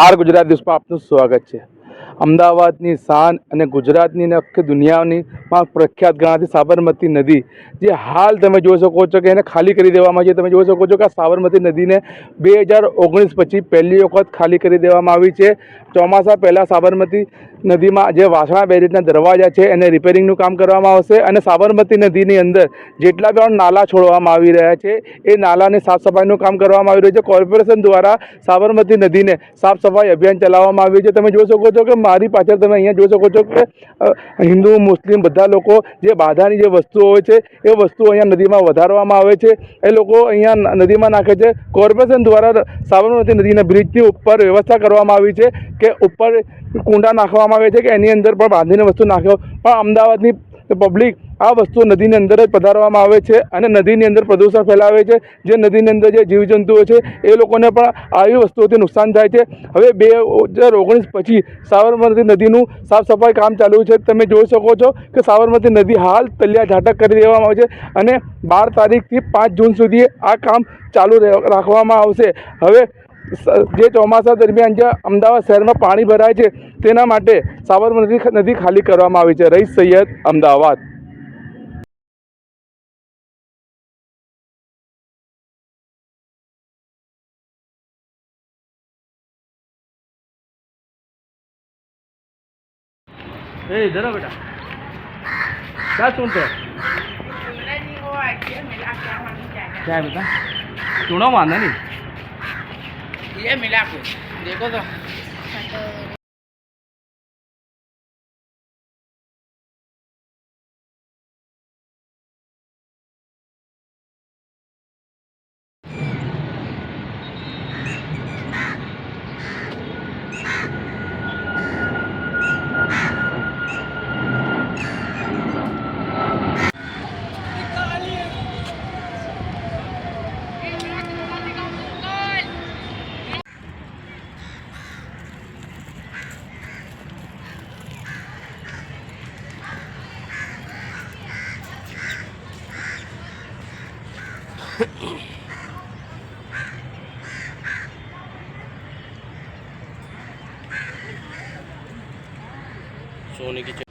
R Gujarat ન્યૂઝમાં આપનું સ્વાગત છે। અમદાવાદની શાન અને ગુજરાતની અને આખી દુનિયાની પ્રખ્યાત ગણાતી સાબરમતી નદી જે હાલ તમે જોઈ શકો છો કે એને ખાલી કરી દેવામાં આવી છે। તમે જોઈ શકો છો કે આ સાબરમતી નદીને 2019 પછી પહેલી વખત ખાલી કરી દેવામાં આવી છે। ચોમાસા પહેલાં સાબરમતી નદીમાં જે વાસણા બેરેજના દરવાજા છે એને રિપેરિંગનું કામ કરવામાં આવશે અને સાબરમતી નદીની અંદર જેટલા પણ નાલા છોડવામાં આવી રહ્યા છે એ નાલાની સાફ સફાઈનું કામ કરવામાં આવી રહ્યું છે। કોર્પોરેશન દ્વારા સાબરમતી નદીને સાફ સફાઈ અભિયાન ચલાવવામાં આવ્યું છે। તમે જોઈ શકો છો કે મારી પાછળ તમે અહીંયા જોઈ શકો છો કે હિન્દુ મુસ્લિમ બધા લોકો જે બાધાની જે વસ્તુઓ હોય છે એ વસ્તુઓ અહીંયા નદીમાં વધારવામાં આવે છે। એ લોકો અહીંયા નદીમાં નાખે છે। કોર્પોરેશન દ્વારા સાબરમતી નદીના બ્રિજની ઉપર વ્યવસ્થા કરવામાં આવી છે કે ઉપર કુંડા નાખવામાં આવે છે કે એની અંદર પણ બાંધીને વસ્તુ નાખો, પણ અમદાવાદની પબ્લિક આ વસ્તુ નદીની અંદર જ પધારવામાં આવે છે અને નદીની અંદર પ્રદૂષણ ફેલાવે છે। જે નદીની અંદર જે જીવજંતુઓ છે એ લોકોને પણ આવી વસ્તુઓથી નુકસાન થાય છે। હવે 2019 પછી સાબરમતી નદીનું સાફ સફાઈ કામ ચાલુ છે। તમે જોઈ શકો છો કે સાબરમતી નદી હાલ તલિયા ઝાટક કરી દેવામાં આવે છે અને 12 તારીખથી 5 જૂન સુધી આ કામ ચાલુ રાખવામાં આવશે। હવે જે ચોમાસા દરમિયાન જે અમદાવાદ શહેરમાં પાણી ભરાય છે તેના માટે સાબરમતી નદી ખાલી કરવામાં આવી છે। રઈસ સૈયદ, અમદાવાદ। इधर बेटा क्या सुनते हैं क्या बेटा चूना मारना नहीं ये मिला कुछ देखो तो सोने की